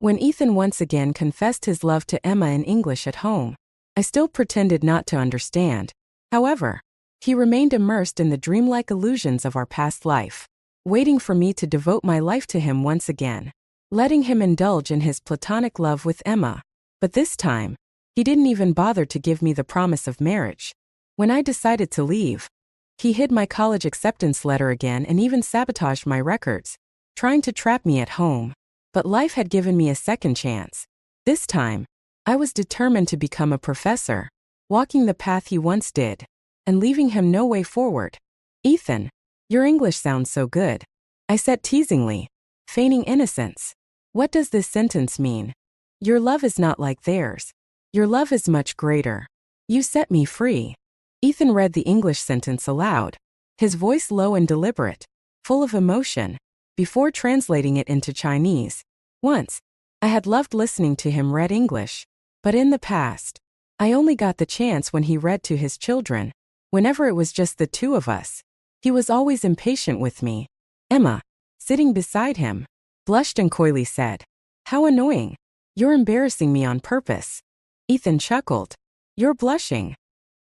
When Ethan once again confessed his love to Emma in English at home, I still pretended not to understand. However, he remained immersed in the dreamlike illusions of our past life, waiting for me to devote my life to him once again, letting him indulge in his platonic love with Emma. But this time, he didn't even bother to give me the promise of marriage. When I decided to leave, he hid my college acceptance letter again and even sabotaged my records, trying to trap me at home. But life had given me a second chance. This time, I was determined to become a professor, walking the path he once did, and leaving him no way forward. "Ethan, your English sounds so good," I said teasingly, feigning innocence. "What does this sentence mean?" "Your love is not like theirs. Your love is much greater. You set me free." Ethan read the English sentence aloud, his voice low and deliberate, full of emotion, before translating it into Chinese. Once, I had loved listening to him read English, but in the past, I only got the chance when he read to his children. Whenever it was just the two of us, he was always impatient with me. Emma, sitting beside him, blushed and coyly said, "How annoying. You're embarrassing me on purpose." Ethan chuckled. "You're blushing."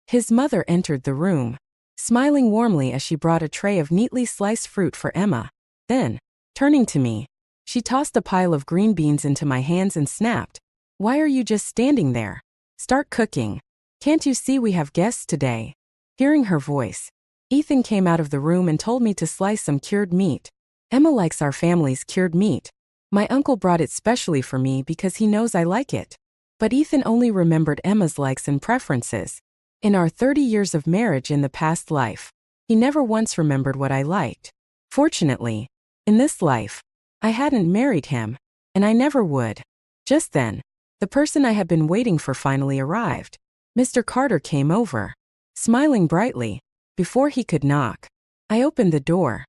His mother entered the room, smiling warmly as she brought a tray of neatly sliced fruit for Emma. Then, turning to me, she tossed a pile of green beans into my hands and snapped, "Why are you just standing there? Start cooking. Can't you see we have guests today?" Hearing her voice, Ethan came out of the room and told me to slice some cured meat. Emma likes our family's cured meat. My uncle brought it specially for me because he knows I like it. But Ethan only remembered Emma's likes and preferences. In our 30 years of marriage in the past life, he never once remembered what I liked. Fortunately, in this life, I hadn't married him, and I never would. Just then, the person I had been waiting for finally arrived. Mr. Carter came over, smiling brightly, before he could knock. I opened the door.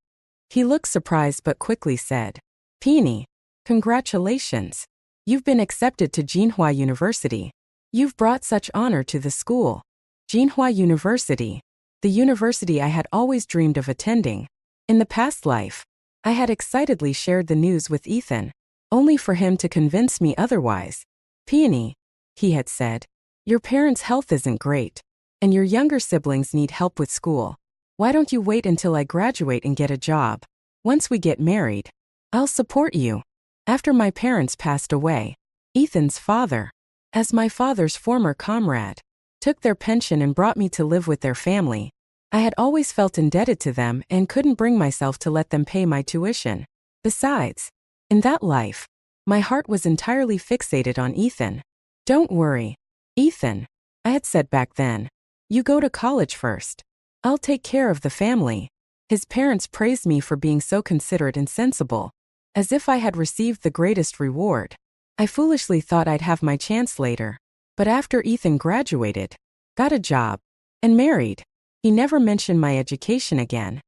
He looked surprised but quickly said, "Peony, congratulations. You've been accepted to Jinhua University. You've brought such honor to the school." Jinhua University, the university I had always dreamed of attending. In the past life, I had excitedly shared the news with Ethan, only for him to convince me otherwise. "Peony," he had said, "your parents' health isn't great, and your younger siblings need help with school. Why don't you wait until I graduate and get a job? Once we get married, I'll support you." After my parents passed away, Ethan's father, as my father's former comrade, took their pension and brought me to live with their family. I had always felt indebted to them and couldn't bring myself to let them pay my tuition. Besides, in that life, my heart was entirely fixated on Ethan. "Don't worry, Ethan," I had said back then. "You go to college first. I'll take care of the family." His parents praised me for being so considerate and sensible, as if I had received the greatest reward. I foolishly thought I'd have my chance later. But after Ethan graduated, got a job, and married, he never mentioned my education again.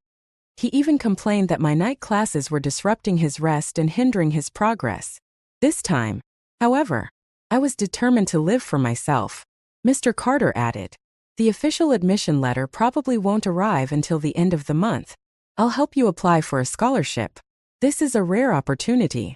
He even complained that my night classes were disrupting his rest and hindering his progress. This time, however, I was determined to live for myself. Mr. Carter added, "The official admission letter probably won't arrive until the end of the month. I'll help you apply for a scholarship. This is a rare opportunity."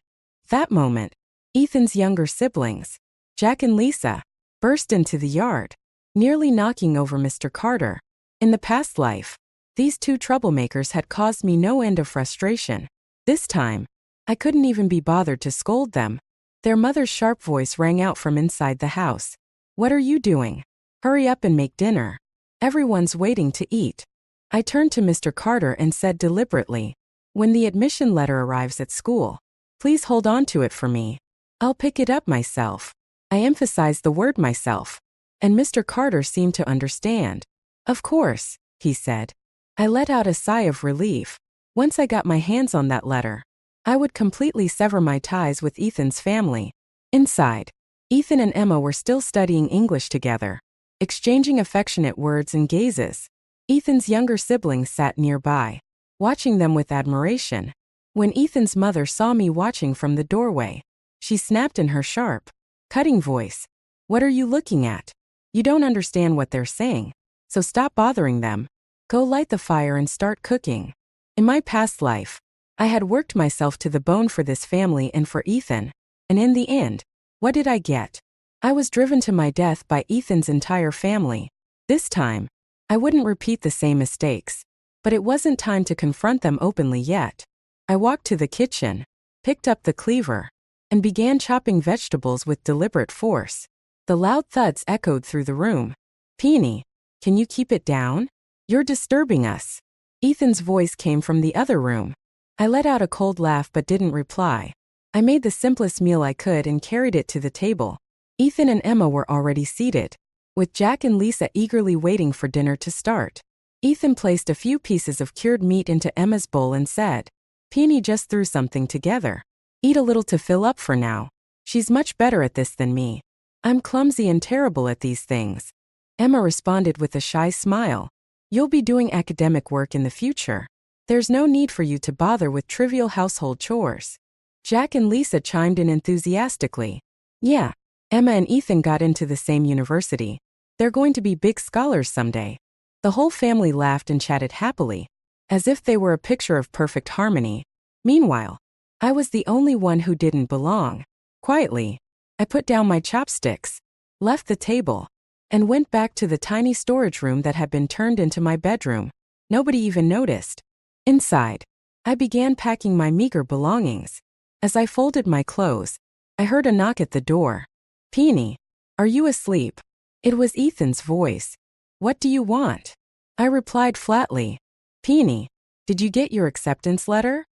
That moment, Ethan's younger siblings, Jack and Lisa, burst into the yard, nearly knocking over Mr. Carter. In the past life, these two troublemakers had caused me no end of frustration. This time, I couldn't even be bothered to scold them. Their mother's sharp voice rang out from inside the house. "What are you doing? Hurry up and make dinner. Everyone's waiting to eat." I turned to Mr. Carter and said deliberately, "When the admission letter arrives at school, please hold on to it for me. I'll pick it up myself." I emphasized the word myself, and Mr. Carter seemed to understand. "Of course," he said. I let out a sigh of relief. Once I got my hands on that letter, I would completely sever my ties with Ethan's family. Inside, Ethan and Emma were still studying English together, exchanging affectionate words and gazes. Ethan's younger siblings sat nearby, watching them with admiration. When Ethan's mother saw me watching from the doorway, she snapped in her sharp, cutting voice, "What are you looking at? You don't understand what they're saying, so stop bothering them. Go light the fire and start cooking." In my past life, I had worked myself to the bone for this family and for Ethan. And in the end, what did I get? I was driven to my death by Ethan's entire family. This time, I wouldn't repeat the same mistakes. But it wasn't time to confront them openly yet. I walked to the kitchen, picked up the cleaver, and began chopping vegetables with deliberate force. The loud thuds echoed through the room. Peony, can you keep it down? You're disturbing us. Ethan's voice came from the other room. I let out a cold laugh but didn't reply. I made the simplest meal I could and carried it to the table. Ethan and Emma were already seated, with Jack and Lisa eagerly waiting for dinner to start. Ethan placed a few pieces of cured meat into Emma's bowl and said, Peony just threw something together. Eat a little to fill up for now. She's much better at this than me. I'm clumsy and terrible at these things. Emma responded with a shy smile. You'll be doing academic work in the future. There's no need for you to bother with trivial household chores. Jack and Lisa chimed in enthusiastically. Yeah, Emma and Ethan got into the same university. They're going to be big scholars someday. The whole family laughed and chatted happily, as if they were a picture of perfect harmony. Meanwhile, I was the only one who didn't belong. Quietly, I put down my chopsticks, left the table, and went back to the tiny storage room that had been turned into my bedroom. Nobody even noticed. Inside, I began packing my meager belongings. As I folded my clothes, I heard a knock at the door. Peony, are you asleep? It was Ethan's voice. What do you want? I replied flatly. Peony, did you get your acceptance letter?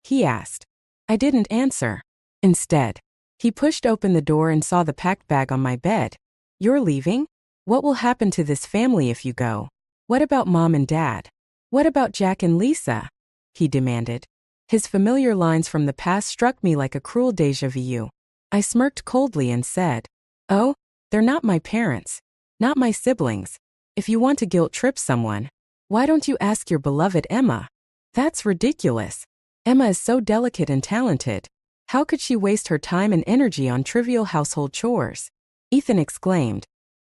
He asked. I didn't answer. Instead, he pushed open the door and saw the packed bag on my bed. You're leaving? What will happen to this family if you go? What about Mom and Dad? What about Jack and Lisa? He demanded. His familiar lines from the past struck me like a cruel déjà vu. I smirked coldly and said, Oh, they're not my parents, not my siblings. If you want to guilt trip someone, why don't you ask your beloved Emma? That's ridiculous. Emma is so delicate and talented. How could she waste her time and energy on trivial household chores? Ethan exclaimed,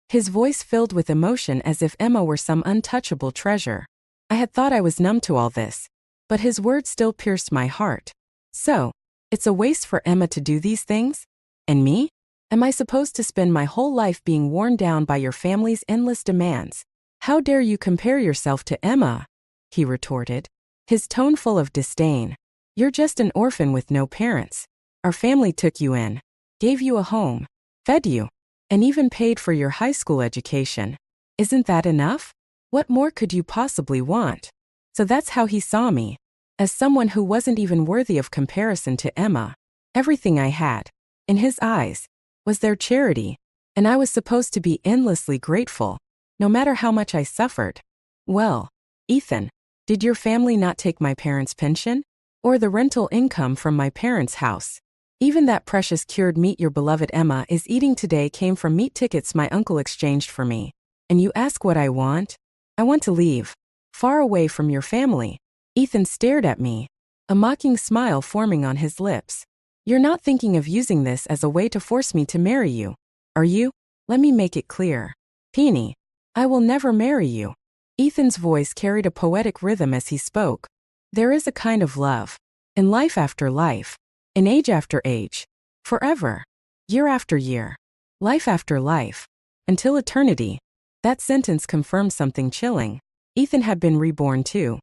his voice filled with emotion as if Emma were some untouchable treasure. I had thought I was numb to all this, but his words still pierced my heart. So, it's a waste for Emma to do these things? And me? Am I supposed to spend my whole life being worn down by your family's endless demands? How dare you compare yourself to Emma? He retorted, his tone full of disdain. You're just an orphan with no parents. Our family took you in, gave you a home, fed you, and even paid for your high school education. Isn't that enough? What more could you possibly want? So that's how he saw me, as someone who wasn't even worthy of comparison to Emma. Everything I had, in his eyes, was their charity, and I was supposed to be endlessly grateful, no matter how much I suffered. Well, Ethan, did your family not take my parents' pension? Or the rental income from my parents' house? Even that precious cured meat your beloved Emma is eating today came from meat tickets my uncle exchanged for me. And you ask what I want? I want to leave, far away from your family. Ethan stared at me, a mocking smile forming on his lips. You're not thinking of using this as a way to force me to marry you, are you? Let me make it clear. Peony, I will never marry you. Ethan's voice carried a poetic rhythm as he spoke. There is a kind of love, in life after life, in age after age, forever, year after year, life after life, until eternity. That sentence confirmed something chilling. Ethan had been reborn too.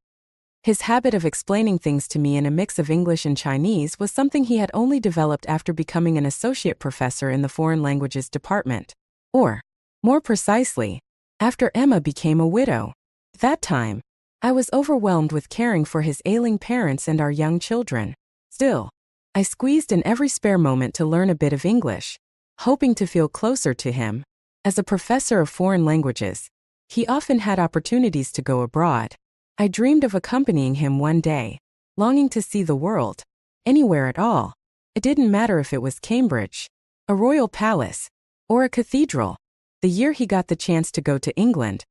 His habit of explaining things to me in a mix of English and Chinese was something he had only developed after becoming an associate professor in the foreign languages department. Or, more precisely, after Emma became a widow. At that time, I was overwhelmed with caring for his ailing parents and our young children. Still, I squeezed in every spare moment to learn a bit of English, hoping to feel closer to him. As a professor of foreign languages, he often had opportunities to go abroad. I dreamed of accompanying him one day, longing to see the world, anywhere at all. It didn't matter if it was Cambridge, a royal palace, or a cathedral. The year he got the chance to go to England,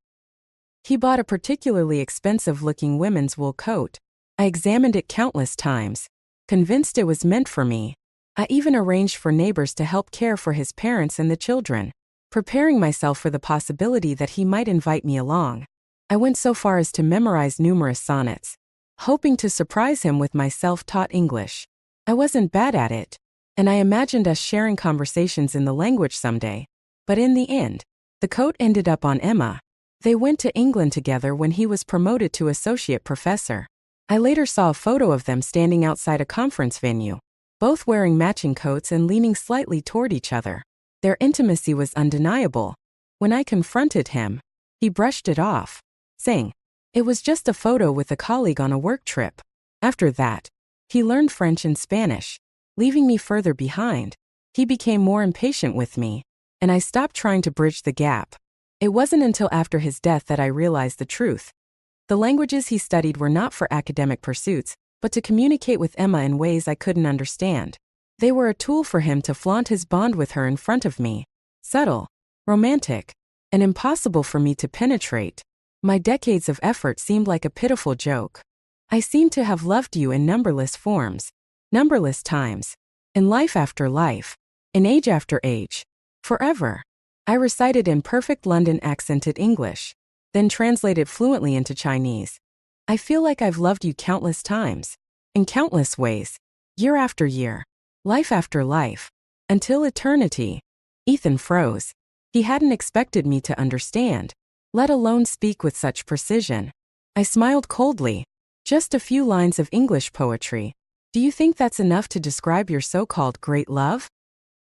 he bought a particularly expensive-looking women's wool coat. I examined it countless times, convinced it was meant for me. I even arranged for neighbors to help care for his parents and the children, preparing myself for the possibility that he might invite me along. I went so far as to memorize numerous sonnets, hoping to surprise him with my self-taught English. I wasn't bad at it, and I imagined us sharing conversations in the language someday. But in the end, the coat ended up on Emma. They went to England together when he was promoted to associate professor. I later saw a photo of them standing outside a conference venue, both wearing matching coats and leaning slightly toward each other. Their intimacy was undeniable. When I confronted him, he brushed it off, saying, "It was just a photo with a colleague on a work trip." After that, he learned French and Spanish, leaving me further behind. He became more impatient with me, and I stopped trying to bridge the gap. It wasn't until after his death that I realized the truth. The languages he studied were not for academic pursuits, but to communicate with Emma in ways I couldn't understand. They were a tool for him to flaunt his bond with her in front of me. Subtle, romantic, and impossible for me to penetrate. My decades of effort seemed like a pitiful joke. I seemed to have loved you in numberless forms, numberless times, in life after life, in age after age, forever. I recited in perfect London accented English, then translated fluently into Chinese. I feel like I've loved you countless times, in countless ways, year after year, life after life, until eternity. Ethan froze. He hadn't expected me to understand, let alone speak with such precision. I smiled coldly. Just a few lines of English poetry. Do you think that's enough to describe your so-called great love?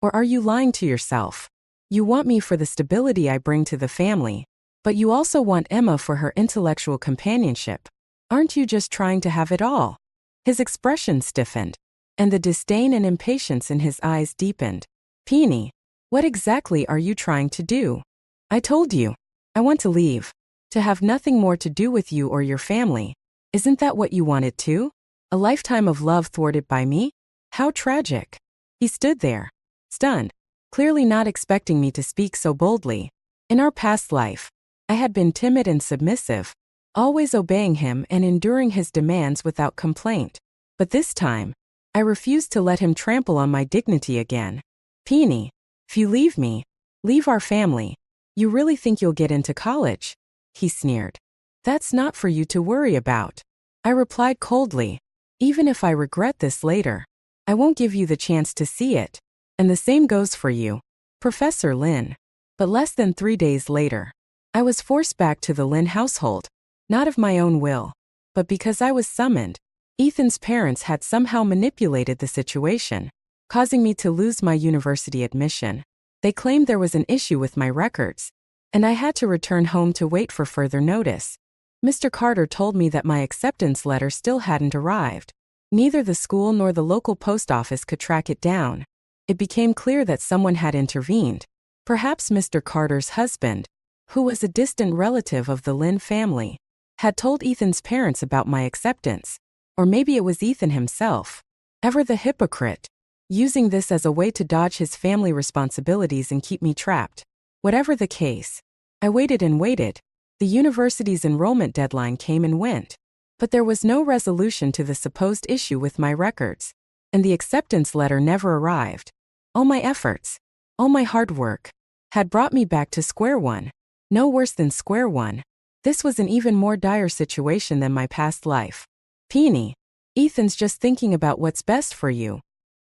Or are you lying to yourself? You want me for the stability I bring to the family, but you also want Emma for her intellectual companionship. Aren't you just trying to have it all? His expression stiffened, and the disdain and impatience in his eyes deepened. Peony, what exactly are you trying to do? I told you. I want to leave. To have nothing more to do with you or your family. Isn't that what you wanted too? A lifetime of love thwarted by me? How tragic. He stood there, stunned, clearly not expecting me to speak so boldly. In our past life, I had been timid and submissive, always obeying him and enduring his demands without complaint. But this time, I refused to let him trample on my dignity again. Peony, if you leave me, leave our family, you really think you'll get into college? He sneered. That's not for you to worry about. I replied coldly. Even if I regret this later, I won't give you the chance to see it. And the same goes for you, Professor Lin. But less than 3 days later, I was forced back to the Lin household, not of my own will, but because I was summoned. Ethan's parents had somehow manipulated the situation, causing me to lose my university admission. They claimed there was an issue with my records, and I had to return home to wait for further notice. Mr. Carter told me that my acceptance letter still hadn't arrived. Neither the school nor the local post office could track it down. It became clear that someone had intervened. Perhaps Mr. Carter's husband, who was a distant relative of the Lin family, had told Ethan's parents about my acceptance. Or maybe it was Ethan himself, ever the hypocrite, using this as a way to dodge his family responsibilities and keep me trapped. Whatever the case, I waited and waited. The university's enrollment deadline came and went. But there was no resolution to the supposed issue with my records, and the acceptance letter never arrived. All my efforts, all my hard work, had brought me back to square one. No worse than square one. This was an even more dire situation than my past life. Peony, Ethan's just thinking about what's best for you,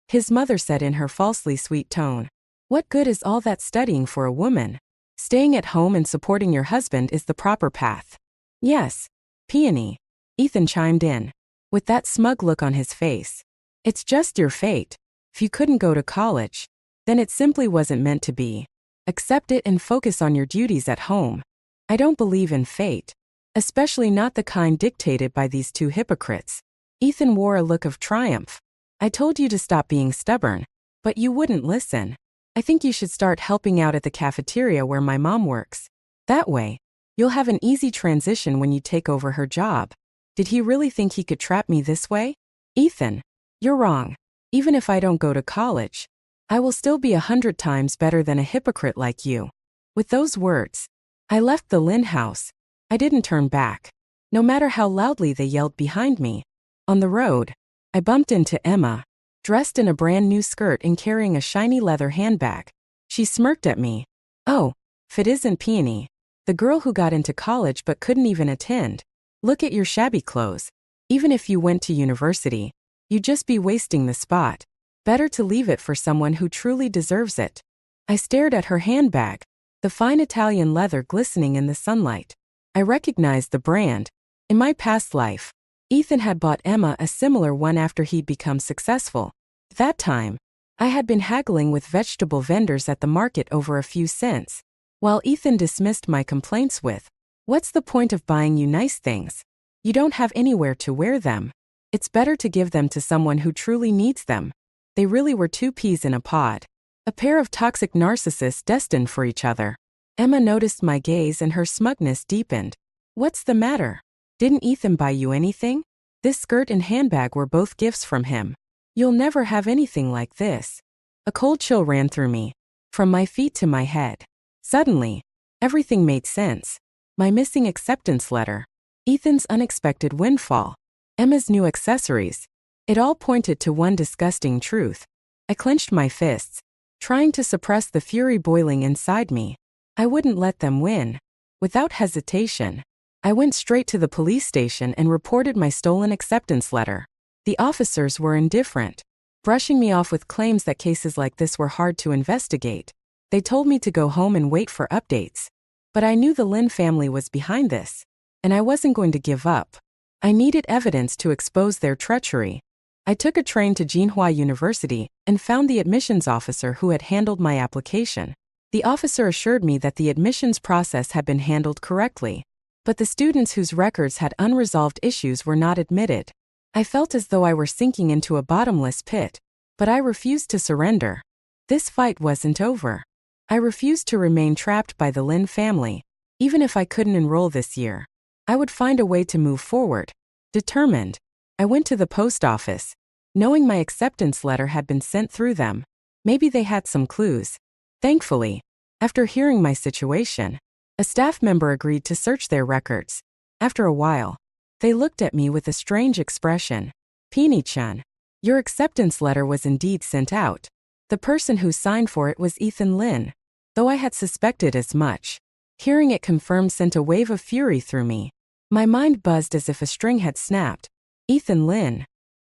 his mother said in her falsely sweet tone. What good is all that studying for a woman? Staying at home and supporting your husband is the proper path. Yes, Peony, Ethan chimed in, with that smug look on his face. It's just your fate. If you couldn't go to college, then it simply wasn't meant to be. Accept it and focus on your duties at home. I don't believe in fate, especially not the kind dictated by these two hypocrites. Ethan wore a look of triumph. I told you to stop being stubborn, but you wouldn't listen. I think you should start helping out at the cafeteria where my mom works. That way, you'll have an easy transition when you take over her job. Did he really think he could trap me this way? Ethan, you're wrong. Even if I don't go to college, I will still be 100 times better than a hypocrite like you. With those words, I left the Lin house. I didn't turn back, no matter how loudly they yelled behind me. On the road, I bumped into Emma, dressed in a brand new skirt and carrying a shiny leather handbag. She smirked at me. Oh, if it isn't Peony, the girl who got into college but couldn't even attend. Look at your shabby clothes. Even if you went to university, you'd just be wasting the spot. Better to leave it for someone who truly deserves it. I stared at her handbag, the fine Italian leather glistening in the sunlight. I recognized the brand. In my past life, Ethan had bought Emma a similar one after he'd become successful. That time, I had been haggling with vegetable vendors at the market over a few cents, while Ethan dismissed my complaints with, "What's the point of buying you nice things? You don't have anywhere to wear them. It's better to give them to someone who truly needs them." They really were two peas in a pod. A pair of toxic narcissists destined for each other. Emma noticed my gaze and her smugness deepened. "What's the matter? Didn't Ethan buy you anything? This skirt and handbag were both gifts from him. You'll never have anything like this." A cold chill ran through me, from my feet to my head. Suddenly, everything made sense. My missing acceptance letter, Ethan's unexpected windfall, Emma's new accessories. It all pointed to one disgusting truth. I clenched my fists, trying to suppress the fury boiling inside me. I wouldn't let them win. Without hesitation, I went straight to the police station and reported my stolen acceptance letter. The officers were indifferent, brushing me off with claims that cases like this were hard to investigate. They told me to go home and wait for updates. But I knew the Lin family was behind this, and I wasn't going to give up. I needed evidence to expose their treachery. I took a train to Jinhua University and found the admissions officer who had handled my application. The officer assured me that the admissions process had been handled correctly, but the students whose records had unresolved issues were not admitted. I felt as though I were sinking into a bottomless pit, but I refused to surrender. This fight wasn't over. I refused to remain trapped by the Lin family. Even if I couldn't enroll this year, I would find a way to move forward. Determined, I went to the post office, knowing my acceptance letter had been sent through them. Maybe they had some clues. Thankfully, after hearing my situation, a staff member agreed to search their records. After a while, they looked at me with a strange expression. "Peony-chan, your acceptance letter was indeed sent out. The person who signed for it was Ethan Lin." Though I had suspected as much, hearing it confirmed sent a wave of fury through me. My mind buzzed as if a string had snapped. Ethan Lin.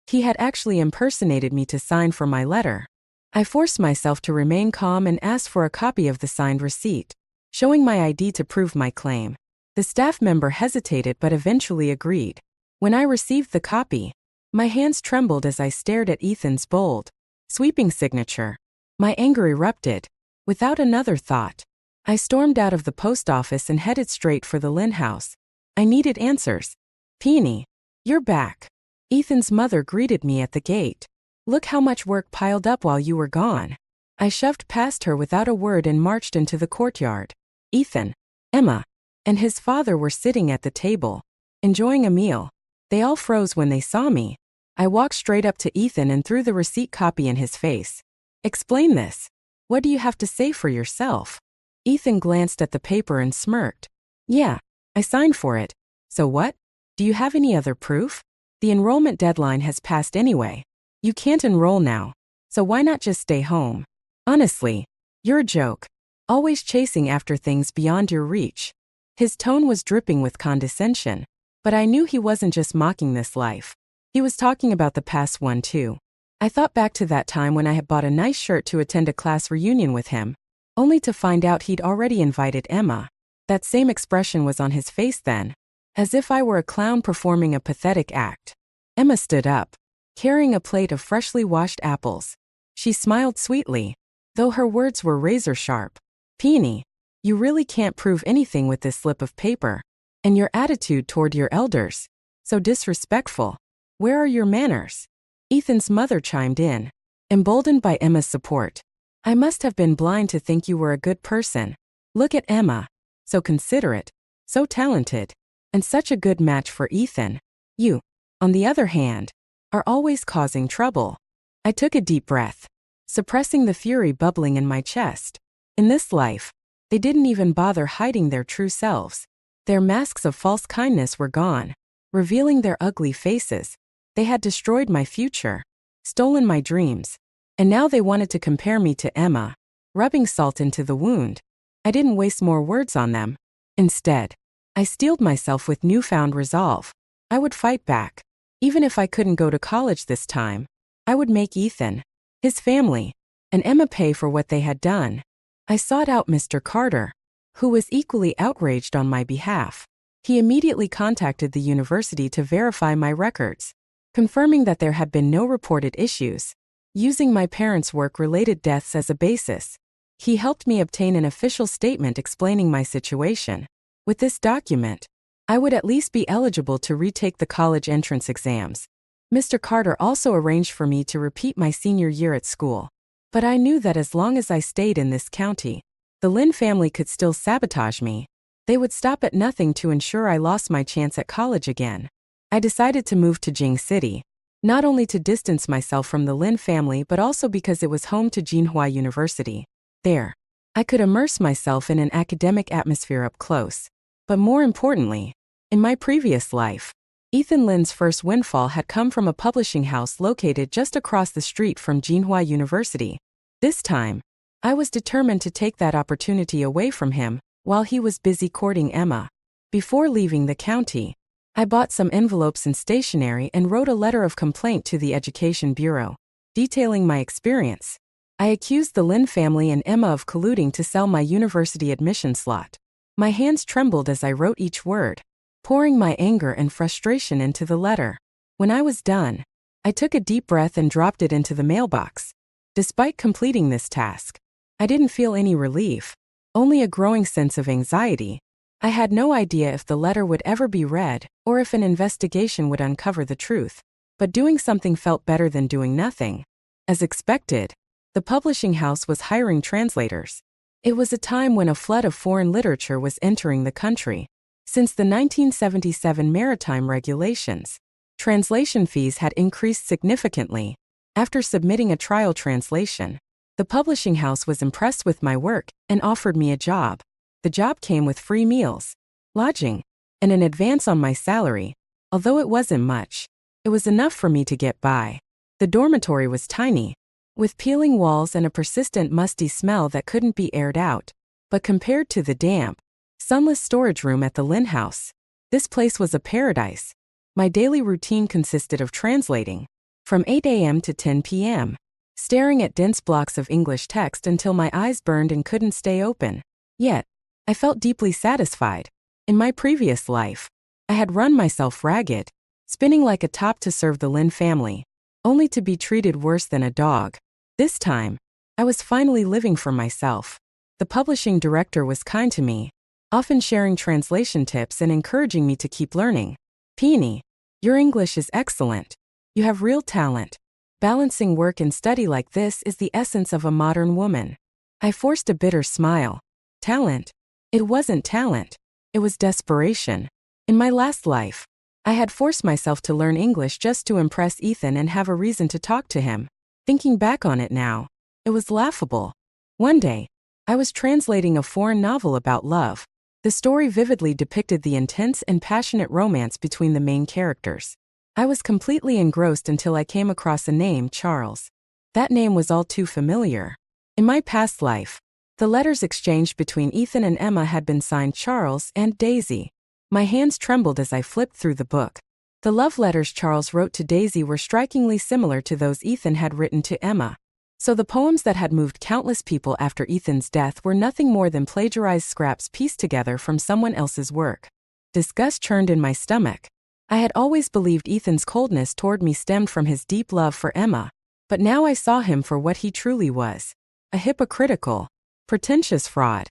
He had actually impersonated me to sign for my letter. I forced myself to remain calm and asked for a copy of the signed receipt, showing my ID to prove my claim. The staff member hesitated but eventually agreed. When I received the copy, my hands trembled as I stared at Ethan's bold, sweeping signature. My anger erupted. Without another thought, I stormed out of the post office and headed straight for the Lin house. I needed answers. "Peony, you're back." Ethan's mother greeted me at the gate. "Look how much work piled up while you were gone." I shoved past her without a word and marched into the courtyard. Ethan, Emma, and his father were sitting at the table, enjoying a meal. They all froze when they saw me. I walked straight up to Ethan and threw the receipt copy in his face. "Explain this. What do you have to say for yourself?" Ethan glanced at the paper and smirked. "Yeah, I signed for it. So what? Do you have any other proof? The enrollment deadline has passed anyway. You can't enroll now, so why not just stay home? Honestly, you're a joke. Always chasing after things beyond your reach." His tone was dripping with condescension, but I knew he wasn't just mocking this life. He was talking about the past one too. I thought back to that time when I had bought a nice shirt to attend a class reunion with him, only to find out he'd already invited Emma. That same expression was on his face then, as if I were a clown performing a pathetic act. Emma stood up, carrying a plate of freshly washed apples. She smiled sweetly, though her words were razor-sharp. "Peony, you really can't prove anything with this slip of paper. And your attitude toward your elders, so disrespectful. Where are your manners?" Ethan's mother chimed in, emboldened by Emma's support. "I must have been blind to think you were a good person. Look at Emma. So considerate, so talented, and such a good match for Ethan. You, on the other hand, are always causing trouble." I took a deep breath, suppressing the fury bubbling in my chest. In this life, they didn't even bother hiding their true selves. Their masks of false kindness were gone, revealing their ugly faces. They had destroyed my future, stolen my dreams, and now they wanted to compare me to Emma, rubbing salt into the wound. I didn't waste more words on them. Instead, I steeled myself with newfound resolve. I would fight back. Even if I couldn't go to college this time, I would make Ethan, his family, and Emma pay for what they had done. I sought out Mr. Carter, who was equally outraged on my behalf. He immediately contacted the university to verify my records, confirming that there had been no reported issues. Using my parents' work-related deaths as a basis, he helped me obtain an official statement explaining my situation. With this document, I would at least be eligible to retake the college entrance exams. Mr. Carter also arranged for me to repeat my senior year at school. But I knew that as long as I stayed in this county, the Lin family could still sabotage me. They would stop at nothing to ensure I lost my chance at college again. I decided to move to Jing City, not only to distance myself from the Lin family but also because it was home to Jinhua University. There, I could immerse myself in an academic atmosphere up close. But more importantly, in my previous life, Ethan Lin's first windfall had come from a publishing house located just across the street from Jinhua University. This time, I was determined to take that opportunity away from him while he was busy courting Emma. Before leaving the county, I bought some envelopes and stationery and wrote a letter of complaint to the Education Bureau, detailing my experience. I accused the Lin family and Emma of colluding to sell my university admission slot. My hands trembled as I wrote each word, pouring my anger and frustration into the letter. When I was done, I took a deep breath and dropped it into the mailbox. Despite completing this task, I didn't feel any relief, only a growing sense of anxiety. I had no idea if the letter would ever be read or if an investigation would uncover the truth. But doing something felt better than doing nothing. As expected, the publishing house was hiring translators. It was a time when a flood of foreign literature was entering the country. Since the 1977 maritime regulations, translation fees had increased significantly. After submitting a trial translation, the publishing house was impressed with my work and offered me a job. The job came with free meals, lodging, and an advance on my salary. Although it wasn't much, it was enough for me to get by. The dormitory was tiny, with peeling walls and a persistent musty smell that couldn't be aired out. But compared to the damp, sunless storage room at the Lin house, this place was a paradise. My daily routine consisted of translating from 8 a.m. to 10 p.m., staring at dense blocks of English text until my eyes burned and couldn't stay open. Yet, I felt deeply satisfied. In my previous life, I had run myself ragged, spinning like a top to serve the Lin family, only to be treated worse than a dog. This time, I was finally living for myself. The publishing director was kind to me, often sharing translation tips and encouraging me to keep learning. "Peony, your English is excellent. You have real talent. Balancing work and study like this is the essence of a modern woman." I forced a bitter smile. Talent? It wasn't talent. It was desperation. In my last life, I had forced myself to learn English just to impress Ethan and have a reason to talk to him. Thinking back on it now, it was laughable. One day, I was translating a foreign novel about love. The story vividly depicted the intense and passionate romance between the main characters. I was completely engrossed until I came across a name, Charles. That name was all too familiar. In my past life, the letters exchanged between Ethan and Emma had been signed Charles and Daisy. My hands trembled as I flipped through the book. The love letters Charles wrote to Daisy were strikingly similar to those Ethan had written to Emma. So the poems that had moved countless people after Ethan's death were nothing more than plagiarized scraps pieced together from someone else's work. Disgust churned in my stomach. I had always believed Ethan's coldness toward me stemmed from his deep love for Emma, but now I saw him for what he truly was: a hypocritical, pretentious fraud.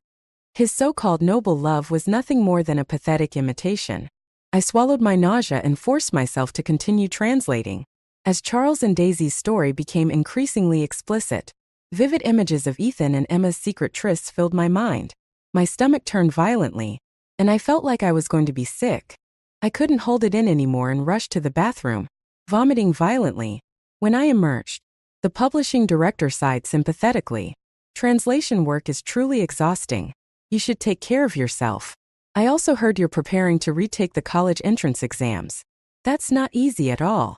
His so-called noble love was nothing more than a pathetic imitation. I swallowed my nausea and forced myself to continue translating. As Charles and Daisy's story became increasingly explicit, vivid images of Ethan and Emma's secret trysts filled my mind. My stomach turned violently, and I felt like I was going to be sick. I couldn't hold it in anymore and rushed to the bathroom, vomiting violently. When I emerged, the publishing director sighed sympathetically. "Translation work is truly exhausting. You should take care of yourself. I also heard you're preparing to retake the college entrance exams. That's not easy at all."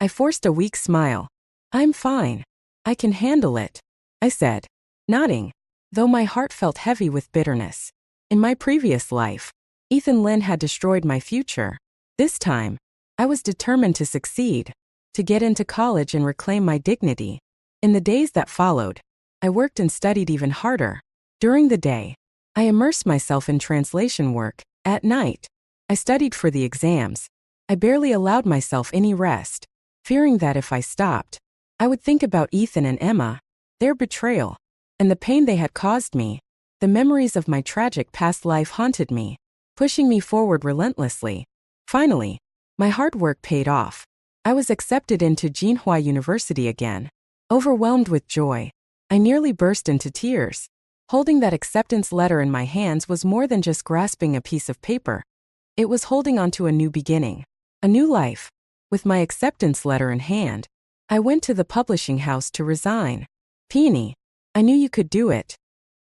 I forced a weak smile. "I'm fine. I can handle it," I said, nodding, though my heart felt heavy with bitterness. In my previous life, Ethan Lin had destroyed my future. This time, I was determined to succeed, to get into college and reclaim my dignity. In the days that followed, I worked and studied even harder. During the day, I immersed myself in translation work. At night, I studied for the exams. I barely allowed myself any rest, fearing that if I stopped, I would think about Ethan and Emma, their betrayal, and the pain they had caused me. The memories of my tragic past life haunted me, pushing me forward relentlessly. Finally, my hard work paid off. I was accepted into Jinhua University again. Overwhelmed with joy, I nearly burst into tears. Holding that acceptance letter in my hands was more than just grasping a piece of paper. It was holding on to a new beginning, a new life. With my acceptance letter in hand, I went to the publishing house to resign. Peony, I knew you could do it,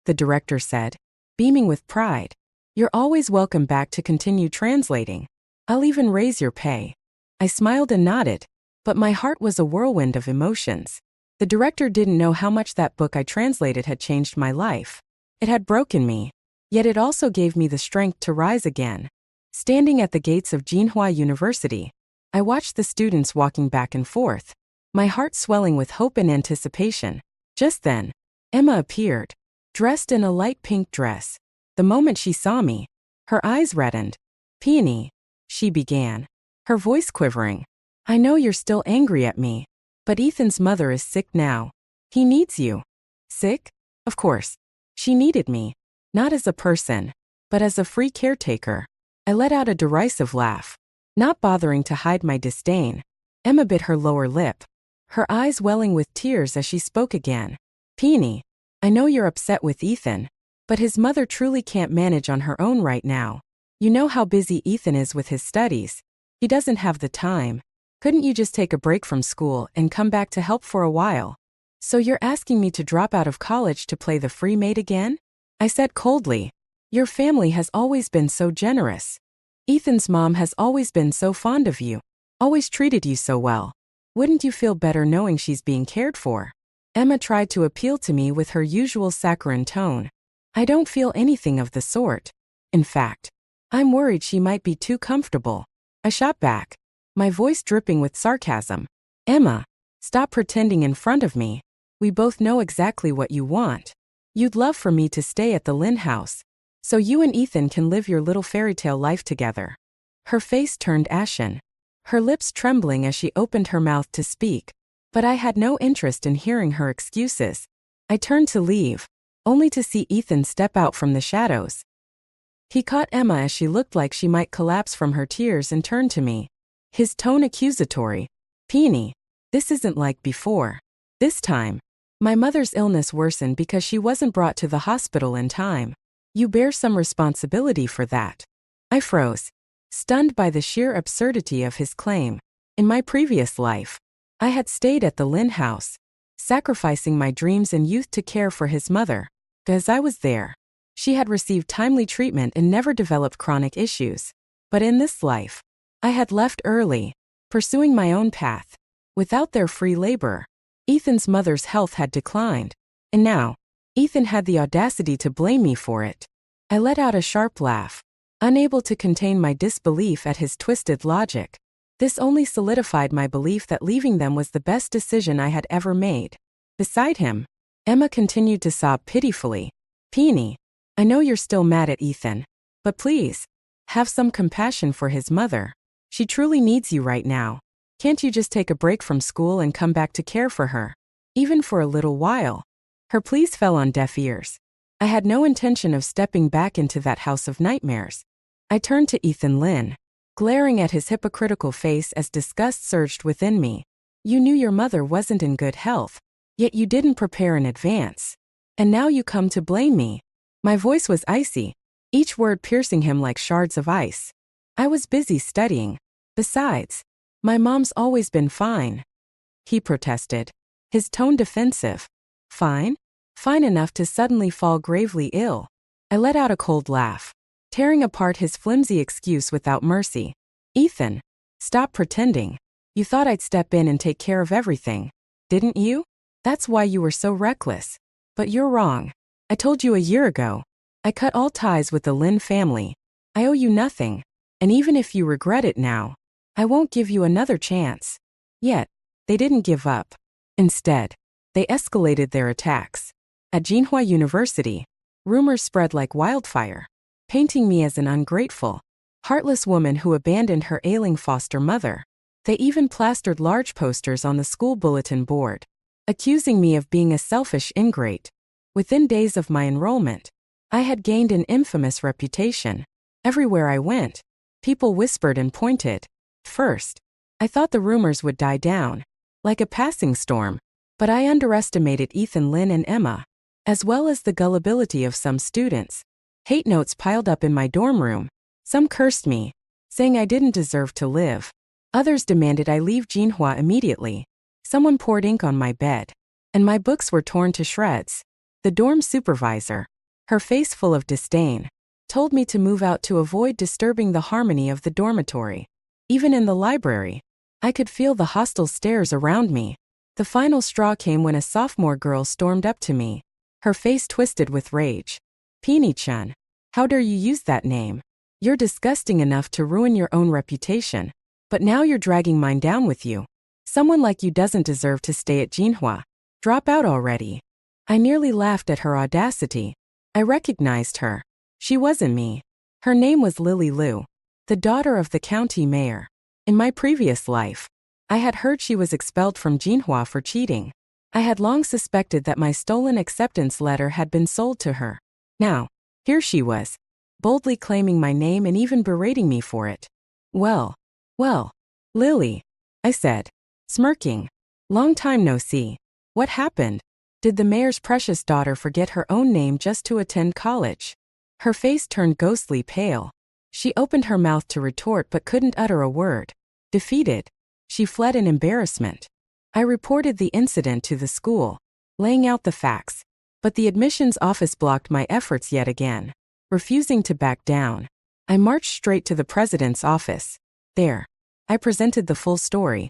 the director said, beaming with pride. You're always welcome back to continue translating. I'll even raise your pay. I smiled and nodded, but my heart was a whirlwind of emotions. The director didn't know how much that book I translated had changed my life. It had broken me, yet it also gave me the strength to rise again. Standing at the gates of Jinhua University, I watched the students walking back and forth, my heart swelling with hope and anticipation. Just then, Emma appeared, dressed in a light pink dress. The moment she saw me, her eyes reddened. Peony, she began, her voice quivering. I know you're still angry at me, but Ethan's mother is sick now. He needs you. Sick? Of course. She needed me, not as a person, but as a free caretaker. I let out a derisive laugh, not bothering to hide my disdain. Emma bit her lower lip, her eyes welling with tears as she spoke again. Peony, I know you're upset with Ethan, but his mother truly can't manage on her own right now. You know how busy Ethan is with his studies. He doesn't have the time. Couldn't you just take a break from school and come back to help for a while? So you're asking me to drop out of college to play the free maid again? I said coldly. Your family has always been so generous. Ethan's mom has always been so fond of you, always treated you so well. Wouldn't you feel better knowing she's being cared for? Emma tried to appeal to me with her usual saccharine tone. I don't feel anything of the sort. In fact, I'm worried she might be too comfortable. I shot back, my voice dripping with sarcasm. Emma, stop pretending in front of me. We both know exactly what you want. You'd love for me to stay at the Lynn house, so you and Ethan can live your little fairy tale life together. Her face turned ashen, her lips trembling as she opened her mouth to speak, but I had no interest in hearing her excuses. I turned to leave, only to see Ethan step out from the shadows. He caught Emma as she looked like she might collapse from her tears and turned to me, his tone accusatory. Peony, this isn't like before. This time, my mother's illness worsened because she wasn't brought to the hospital in time. You bear some responsibility for that. I froze, stunned by the sheer absurdity of his claim. In my previous life, I had stayed at the Lynn house, sacrificing my dreams and youth to care for his mother. Because I was there, she had received timely treatment and never developed chronic issues. But in this life, I had left early, pursuing my own path. Without their free labor, Ethan's mother's health had declined, and now, Ethan had the audacity to blame me for it. I let out a sharp laugh, unable to contain my disbelief at his twisted logic. This only solidified my belief that leaving them was the best decision I had ever made. Beside him, Emma continued to sob pitifully. Peony, I know you're still mad at Ethan, but please, have some compassion for his mother. She truly needs you right now. Can't you just take a break from school and come back to care for her? Even for a little while. Her pleas fell on deaf ears. I had no intention of stepping back into that house of nightmares. I turned to Ethan Lynn, glaring at his hypocritical face as disgust surged within me. You knew your mother wasn't in good health, yet you didn't prepare in advance. And now you come to blame me. My voice was icy, each word piercing him like shards of ice. I was busy studying. Besides, my mom's always been fine. He protested, his tone defensive. Fine? Fine enough to suddenly fall gravely ill. I let out a cold laugh, tearing apart his flimsy excuse without mercy. Ethan, stop pretending. You thought I'd step in and take care of everything, didn't you? That's why you were so reckless. But you're wrong. I told you a year ago. I cut all ties with the Lynn family. I owe you nothing. And even if you regret it now, I won't give you another chance. Yet, they didn't give up. Instead, They escalated their attacks. At Jinhua University, rumors spread like wildfire, painting me as an ungrateful, heartless woman who abandoned her ailing foster mother. They even plastered large posters on the school bulletin board, accusing me of being a selfish ingrate. Within days of my enrollment, I had gained an infamous reputation. Everywhere I went, people whispered and pointed. First, I thought the rumors would die down, like a passing storm, but I underestimated Ethan, Lynn, and Emma, as well as the gullibility of some students. Hate notes piled up in my dorm room. Some cursed me, saying I didn't deserve to live. Others demanded I leave Jinhua immediately. Someone poured ink on my bed, and my books were torn to shreds. The dorm supervisor, her face full of disdain, told me to move out to avoid disturbing the harmony of the dormitory. Even in the library, I could feel the hostile stares around me. The final straw came when a sophomore girl stormed up to me, her face twisted with rage. "Peony-chan, how dare you use that name? You're disgusting enough to ruin your own reputation, but now you're dragging mine down with you. Someone like you doesn't deserve to stay at Jinhua. Drop out already." I nearly laughed at her audacity. I recognized her. She wasn't me. Her name was Lily Liu, the daughter of the county mayor. In my previous life, I had heard she was expelled from Jinhua for cheating. I had long suspected that my stolen acceptance letter had been sold to her. Now, here she was, boldly claiming my name and even berating me for it. Well, Lily, I said, smirking. Long time no see. What happened? Did the mayor's precious daughter forget her own name just to attend college? Her face turned ghostly pale. She opened her mouth to retort but couldn't utter a word. Defeated, she fled in embarrassment. I reported the incident to the school, laying out the facts, but the admissions office blocked my efforts yet again. Refusing to back down, I marched straight to the president's office. There, I presented the full story.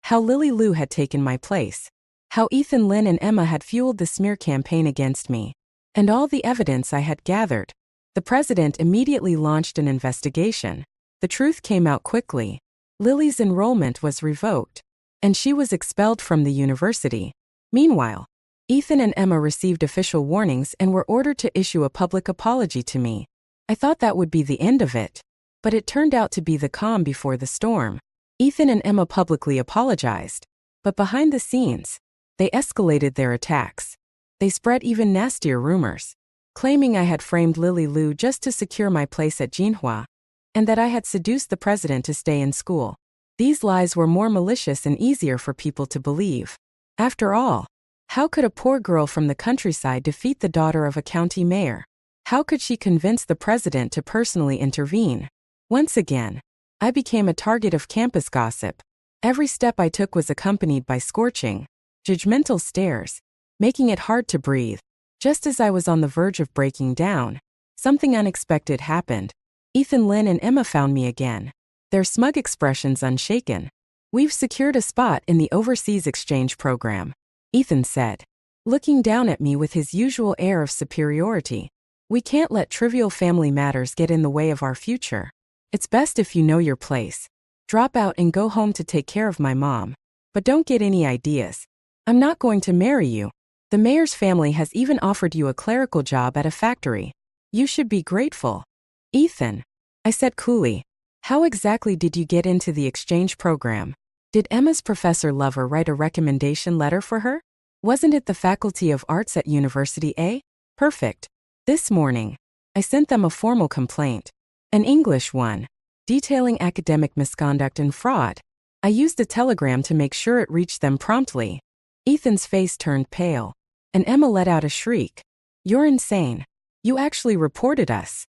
How Lily Liu had taken my place. How Ethan, Lynn, and Emma had fueled the smear campaign against me. And all the evidence I had gathered. The president immediately launched an investigation. The truth came out quickly. Lily's enrollment was revoked, and she was expelled from the university. Meanwhile, Ethan and Emma received official warnings and were ordered to issue a public apology to me. I thought that would be the end of it, but it turned out to be the calm before the storm. Ethan and Emma publicly apologized, but behind the scenes, they escalated their attacks. They spread even nastier rumors, claiming I had framed Lily Liu just to secure my place at Jinhua, and that I had seduced the president to stay in school. These lies were more malicious and easier for people to believe. After all, how could a poor girl from the countryside defeat the daughter of a county mayor? How could she convince the president to personally intervene? Once again, I became a target of campus gossip. Every step I took was accompanied by scorching, judgmental stares, making it hard to breathe. Just as I was on the verge of breaking down, something unexpected happened. Ethan, Lynn, and Emma found me again, their smug expressions unshaken. "We've secured a spot in the overseas exchange program," Ethan said, looking down at me with his usual air of superiority. "We can't let trivial family matters get in the way of our future. It's best if you know your place. Drop out and go home to take care of my mom. But don't get any ideas. I'm not going to marry you. The mayor's family has even offered you a clerical job at a factory. You should be grateful." "Ethan," I said coolly, "how exactly did you get into the exchange program? Did Emma's professor lover write a recommendation letter for her? Wasn't it the Faculty of Arts at University A? Perfect. This morning, I sent them a formal complaint. An English one, detailing academic misconduct and fraud. I used a telegram to make sure it reached them promptly." Ethan's face turned pale, and Emma let out a shriek. "You're insane. You actually reported us."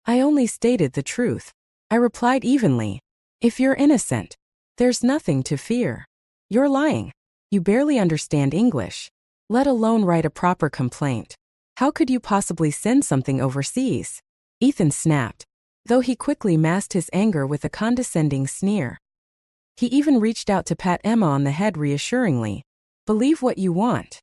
"I only stated the truth," I replied evenly. "If you're innocent, there's nothing to fear. You're lying. You barely understand English, let alone write a proper complaint. How could you possibly send something overseas?" Ethan snapped, though he quickly masked his anger with a condescending sneer. He even reached out to pat Emma on the head reassuringly. "Believe what you want,"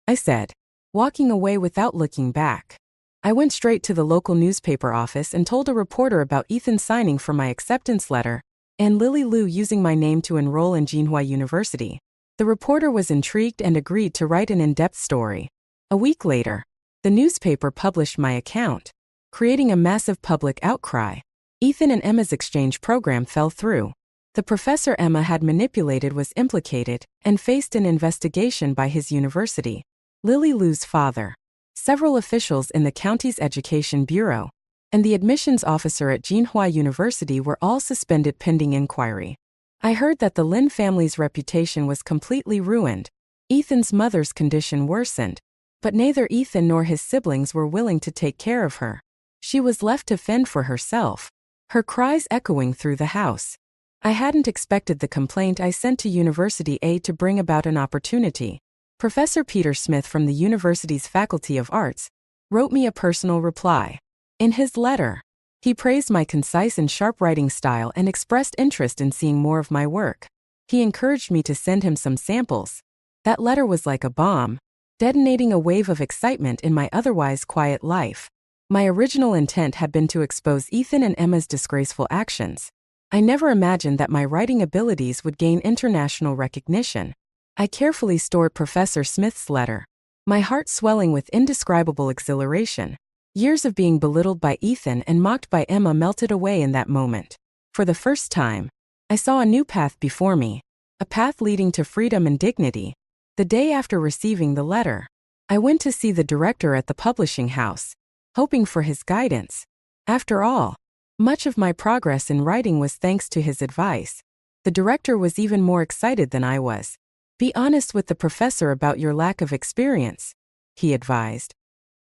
I said, walking away without looking back. I went straight to the local newspaper office and told a reporter about Ethan signing for my acceptance letter and Lily Liu using my name to enroll in Jinhua University. The reporter was intrigued and agreed to write an in-depth story. A week later, the newspaper published my account, creating a massive public outcry. Ethan and Emma's exchange program fell through. The professor Emma had manipulated was implicated and faced an investigation by his university. Lily Lou's father, several officials in the county's education bureau, and the admissions officer at Jinhua University were all suspended pending inquiry. I heard that the Lin family's reputation was completely ruined. Ethan's mother's condition worsened, but neither Ethan nor his siblings were willing to take care of her. She was left to fend for herself, her cries echoing through the house. I hadn't expected the complaint I sent to University A to bring about an opportunity. Professor Peter Smith from the university's Faculty of Arts wrote me a personal reply. In his letter, he praised my concise and sharp writing style and expressed interest in seeing more of my work. He encouraged me to send him some samples. That letter was like a bomb, detonating a wave of excitement in my otherwise quiet life. My original intent had been to expose Ethan and Emma's disgraceful actions. I never imagined that my writing abilities would gain international recognition. I carefully stored Professor Smith's letter, my heart swelling with indescribable exhilaration. Years of being belittled by Ethan and mocked by Emma melted away in that moment. For the first time, I saw a new path before me, a path leading to freedom and dignity. The day after receiving the letter, I went to see the director at the publishing house, hoping for his guidance. After all, much of my progress in writing was thanks to his advice. The director was even more excited than I was. Be honest with the professor about your lack of experience, he advised.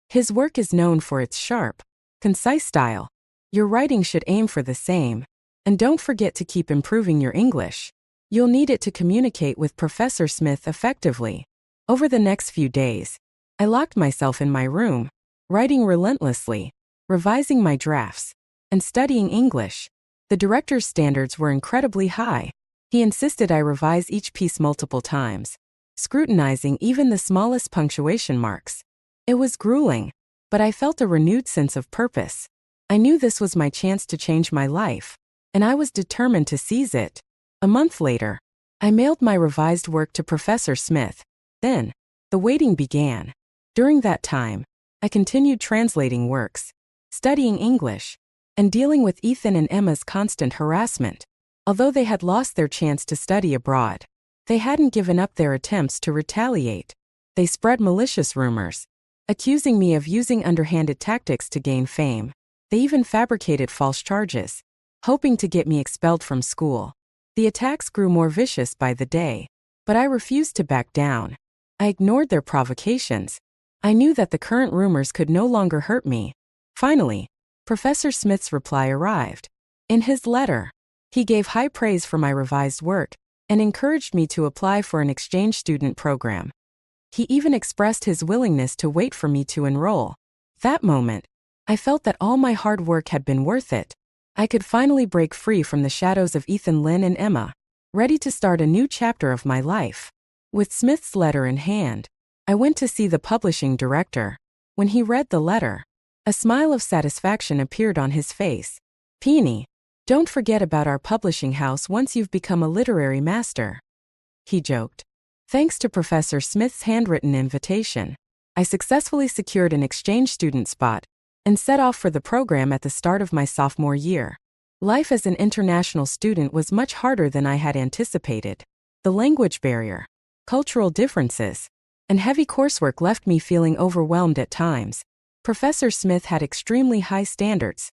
His work is known for its sharp, concise style. Your writing should aim for the same. And don't forget to keep improving your English. You'll need it to communicate with Professor Smith effectively. Over the next few days, I locked myself in my room, writing relentlessly, revising my drafts, and studying English. The director's standards were incredibly high. He insisted I revise each piece multiple times, scrutinizing even the smallest punctuation marks. It was grueling, but I felt a renewed sense of purpose. I knew this was my chance to change my life, and I was determined to seize it. A month later, I mailed my revised work to Professor Smith. Then, the waiting began. During that time, I continued translating works, studying English, and dealing with Ethan and Emma's constant harassment. Although they had lost their chance to study abroad, they hadn't given up their attempts to retaliate. They spread malicious rumors, accusing me of using underhanded tactics to gain fame. They even fabricated false charges, hoping to get me expelled from school. The attacks grew more vicious by the day, but I refused to back down. I ignored their provocations. I knew that the current rumors could no longer hurt me. Finally, Professor Smith's reply arrived. In his letter, he gave high praise for my revised work and encouraged me to apply for an exchange student program. He even expressed his willingness to wait for me to enroll. That moment, I felt that all my hard work had been worth it. I could finally break free from the shadows of Ethan, Lynn, and Emma, ready to start a new chapter of my life. With Smith's letter in hand, I went to see the publishing director. When he read the letter, a smile of satisfaction appeared on his face. "Peony, don't forget about our publishing house once you've become a literary master," he joked. Thanks to Professor Smith's handwritten invitation, I successfully secured an exchange student spot and set off for the program at the start of my sophomore year. Life as an international student was much harder than I had anticipated. The language barrier, cultural differences, and heavy coursework left me feeling overwhelmed at times. Professor Smith had extremely high standards.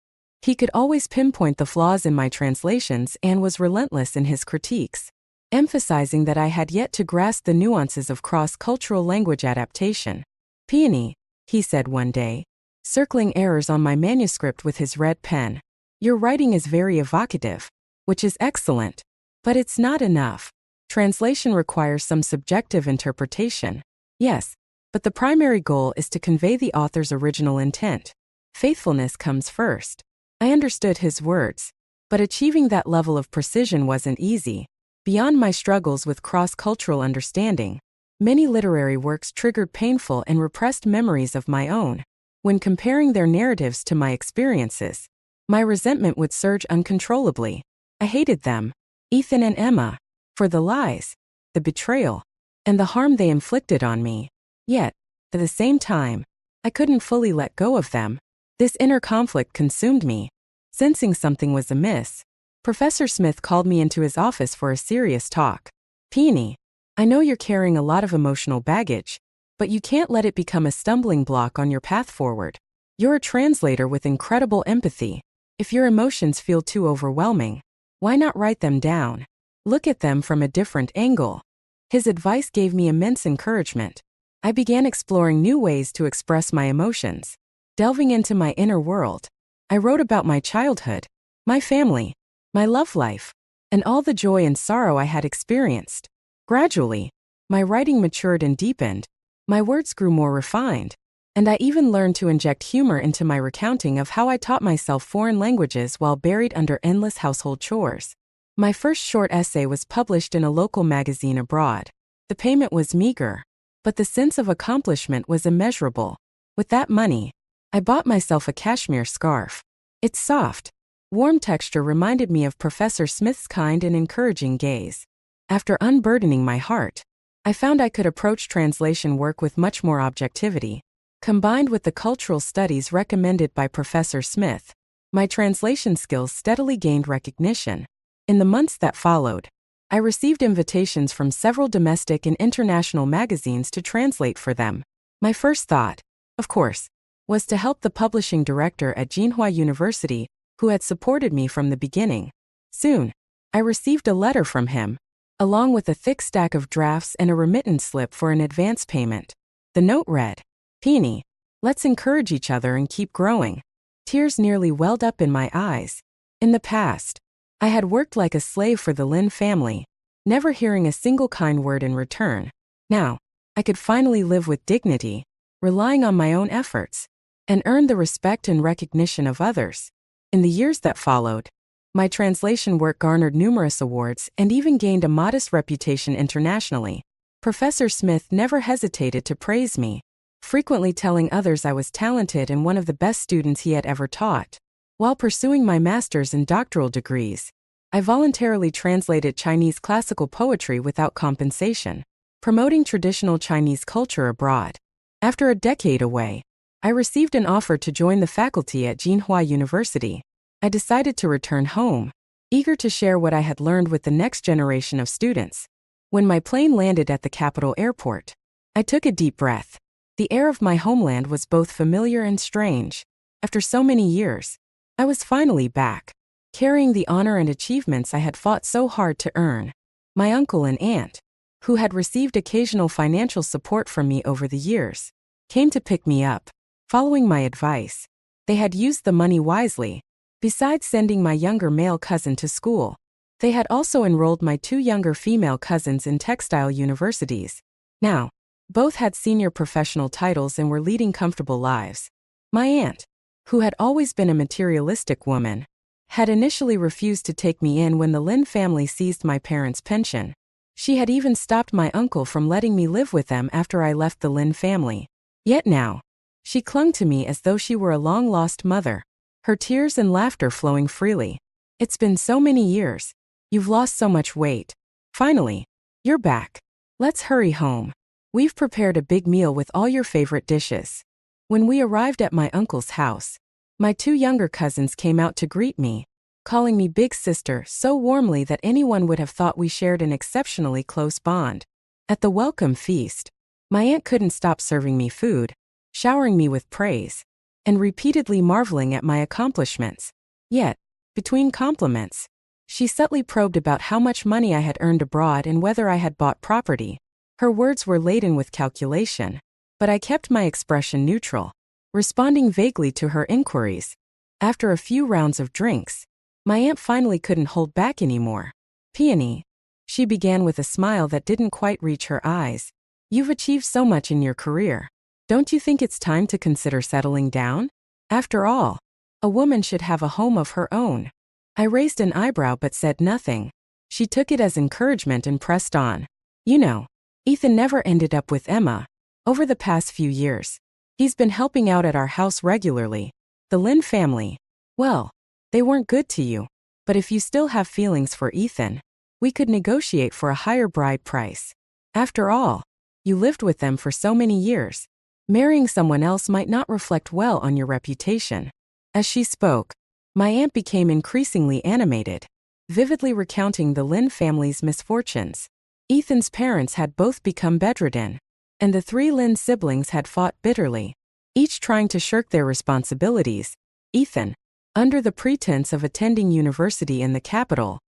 He could always pinpoint the flaws in my translations and was relentless in his critiques, emphasizing that I had yet to grasp the nuances of cross-cultural language adaptation. "Peony," he said one day, circling errors on my manuscript with his red pen, "your writing is very evocative, which is excellent, but it's not enough. Translation requires some subjective interpretation. Yes, but the primary goal is to convey the author's original intent. Faithfulness comes first." I understood his words, but achieving that level of precision wasn't easy. Beyond my struggles with cross-cultural understanding, many literary works triggered painful and repressed memories of my own. When comparing their narratives to my experiences, my resentment would surge uncontrollably. I hated them, Ethan and Emma, for the lies, the betrayal, and the harm they inflicted on me. Yet, at the same time, I couldn't fully let go of them. This inner conflict consumed me. Sensing something was amiss, Professor Smith called me into his office for a serious talk. Peony, I know you're carrying a lot of emotional baggage, but you can't let it become a stumbling block on your path forward. You're a translator with incredible empathy. If your emotions feel too overwhelming, why not write them down? Look at them from a different angle. His advice gave me immense encouragement. I began exploring new ways to express my emotions. Delving into my inner world, I wrote about my childhood, my family, my love life, and all the joy and sorrow I had experienced. Gradually, my writing matured and deepened. My words grew more refined, and I even learned to inject humor into my recounting of how I taught myself foreign languages while buried under endless household chores. My first short essay was published in a local magazine abroad. The payment was meager, but the sense of accomplishment was immeasurable. With that money, I bought myself a cashmere scarf. Its soft, warm texture reminded me of Professor Smith's kind and encouraging gaze. After unburdening my heart, I found I could approach translation work with much more objectivity. Combined with the cultural studies recommended by Professor Smith, my translation skills steadily gained recognition. In the months that followed, I received invitations from several domestic and international magazines to translate for them. My first thought, of course, was to help the publishing director at Jinhua University, who had supported me from the beginning. Soon, I received a letter from him, along with a thick stack of drafts and a remittance slip for an advance payment. The note read, "Peony, let's encourage each other and keep growing." Tears nearly welled up in my eyes. In the past, I had worked like a slave for the Lin family, never hearing a single kind word in return. Now, I could finally live with dignity, relying on my own efforts, and earn the respect and recognition of others. In the years that followed, my translation work garnered numerous awards and even gained a modest reputation internationally. Professor Smith never hesitated to praise me, frequently telling others I was talented and one of the best students he had ever taught. While pursuing my master's and doctoral degrees, I voluntarily translated Chinese classical poetry without compensation, promoting traditional Chinese culture abroad. After a decade away, I received an offer to join the faculty at Jinhua University. I decided to return home, eager to share what I had learned with the next generation of students. When my plane landed at the capital airport, I took a deep breath. The air of my homeland was both familiar and strange. After so many years, I was finally back, carrying the honor and achievements I had fought so hard to earn. My uncle and aunt, who had received occasional financial support from me over the years, came to pick me up. Following my advice, they had used the money wisely. Besides sending my younger male cousin to school, they had also enrolled my two younger female cousins in textile universities. Now, both had senior professional titles and were leading comfortable lives. My aunt, who had always been a materialistic woman, had initially refused to take me in when the Lin family seized my parents' pension. She had even stopped my uncle from letting me live with them after I left the Lin family. Yet now, she clung to me as though she were a long-lost mother, her tears and laughter flowing freely. "It's been so many years. You've lost so much weight. Finally, you're back. Let's hurry home. We've prepared a big meal with all your favorite dishes." When we arrived at my uncle's house, my two younger cousins came out to greet me, calling me big sister so warmly that anyone would have thought we shared an exceptionally close bond. At the welcome feast, my aunt couldn't stop serving me food, showering me with praise, and repeatedly marveling at my accomplishments. Yet, between compliments, she subtly probed about how much money I had earned abroad and whether I had bought property. Her words were laden with calculation, but I kept my expression neutral, responding vaguely to her inquiries. After a few rounds of drinks, my aunt finally couldn't hold back anymore. "Peony," she began with a smile that didn't quite reach her eyes, "you've achieved so much in your career. Don't you think it's time to consider settling down? After all, a woman should have a home of her own." I raised an eyebrow but said nothing. She took it as encouragement and pressed on. "You know, Ethan never ended up with Emma. Over the past few years, he's been helping out at our house regularly. The Lin family, well, they weren't good to you. But if you still have feelings for Ethan, We could negotiate for a higher bride price. After all, you lived with them for so many years. Marrying someone else might not reflect well on your reputation. As she spoke, my aunt became increasingly animated, vividly recounting the Lynn family's misfortunes. Ethan's parents had both become bedridden, and the three Lynn siblings had fought bitterly, each trying to shirk their responsibilities. Ethan, under the pretense of attending university in the capital,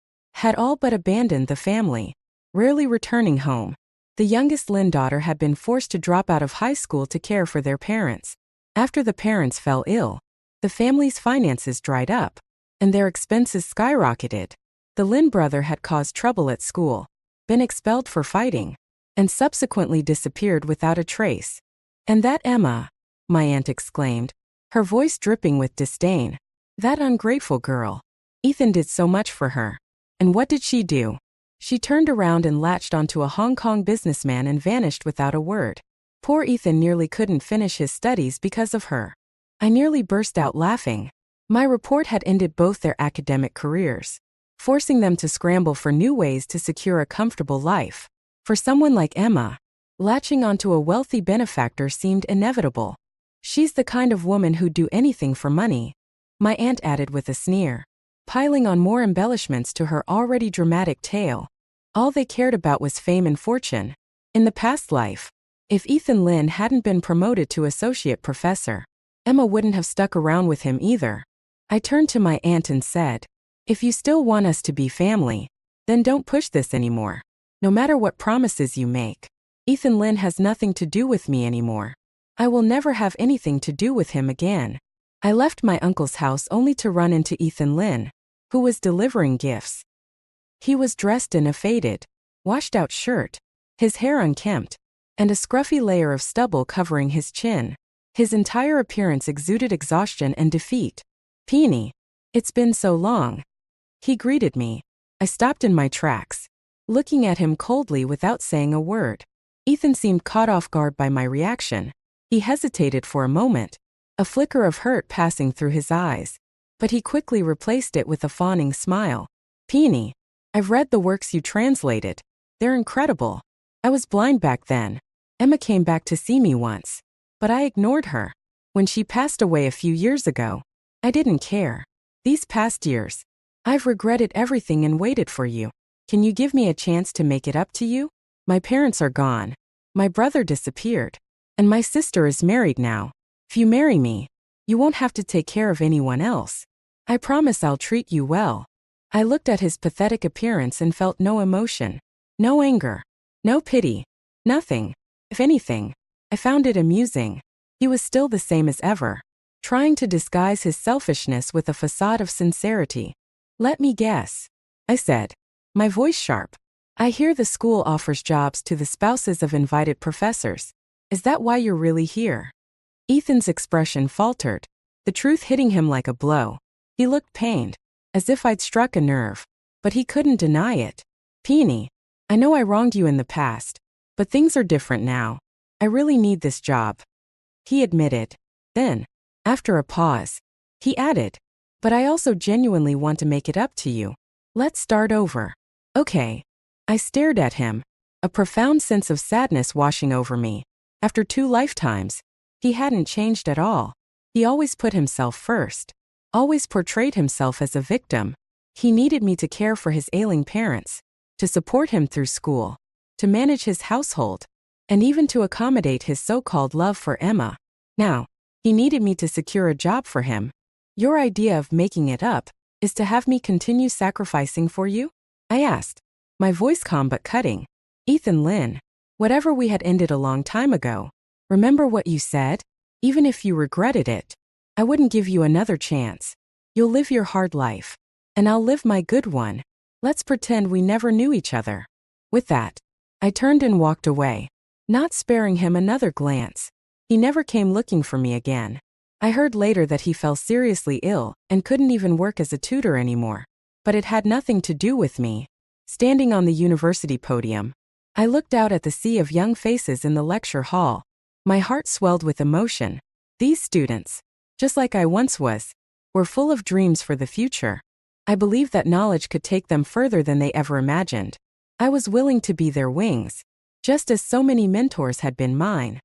had all but abandoned the family, rarely returning home. The youngest Lynn daughter had been forced to drop out of high school to care for their parents. After the parents fell ill, the family's finances dried up, and their expenses skyrocketed. The Lynn brother had caused trouble at school, been expelled for fighting, and subsequently disappeared without a trace. And that Emma, my aunt exclaimed, her voice dripping with disdain. That ungrateful girl. Ethan did so much for her. And what did she do? She turned around and latched onto a Hong Kong businessman and vanished without a word. Poor Ethan nearly couldn't finish his studies because of her. I nearly burst out laughing. My report had ended both their academic careers, forcing them to scramble for new ways to secure a comfortable life. For someone like Emma, latching onto a wealthy benefactor seemed inevitable. She's the kind of woman who'd do anything for money, my aunt added with a sneer, piling on more embellishments to her already dramatic tale. All they cared about was fame and fortune. In the past life, if Ethan Lynn hadn't been promoted to associate professor, Emma wouldn't have stuck around with him either. I turned to my aunt and said, "If you still want us to be family, then don't push this anymore. No matter what promises you make, Ethan Lynn has nothing to do with me anymore. I will never have anything to do with him again." I left my uncle's house only to run into Ethan Lynn, who was delivering gifts. He was dressed in a faded, washed-out shirt, his hair unkempt, and a scruffy layer of stubble covering his chin. His entire appearance exuded exhaustion and defeat. "Peony, it's been so long." He greeted me. I stopped in my tracks, looking at him coldly without saying a word. Ethan seemed caught off guard by my reaction. He hesitated for a moment, a flicker of hurt passing through his eyes, but he quickly replaced it with a fawning smile. "Peony, I've read the works you translated. They're incredible. I was blind back then. Emma came back to see me once, but I ignored her. When she passed away a few years ago, I didn't care. These past years, I've regretted everything and waited for you. Can you give me a chance to make it up to you? My parents are gone. My brother disappeared. And my sister is married now. If you marry me, you won't have to take care of anyone else. I promise I'll treat you well." I looked at his pathetic appearance and felt no emotion, no anger, no pity, nothing. If anything, I found it amusing. He was still the same as ever, trying to disguise his selfishness with a facade of sincerity. "Let me guess," I said, my voice sharp. "I hear the school offers jobs to the spouses of invited professors. Is that why you're really here?" Ethan's expression faltered, the truth hitting him like a blow. He looked pained, as if I'd struck a nerve, but he couldn't deny it. "Peony, I know I wronged you in the past, but things are different now. I really need this job," he admitted. Then, after a pause, he added, "But I also genuinely want to make it up to you. Let's start over." "Okay." I stared at him, a profound sense of sadness washing over me. After 2 lifetimes, he hadn't changed at all. He always put himself first, always portrayed himself as a victim. He needed me to care for his ailing parents, to support him through school, to manage his household, and even to accommodate his so-called love for Emma. Now, he needed me to secure a job for him. "Your idea of making it up is to have me continue sacrificing for you?" I asked, my voice calm but cutting. "Ethan Lynn, whatever we had ended a long time ago, remember what you said? Even if you regretted it, I wouldn't give you another chance. You'll live your hard life, and I'll live my good one. Let's pretend we never knew each other." With that, I turned and walked away, not sparing him another glance. He never came looking for me again. I heard later that he fell seriously ill and couldn't even work as a tutor anymore. But it had nothing to do with me. Standing on the university podium, I looked out at the sea of young faces in the lecture hall. My heart swelled with emotion. These students, just like I once was, were full of dreams for the future. I believed that knowledge could take them further than they ever imagined. I was willing to be their wings, just as so many mentors had been mine.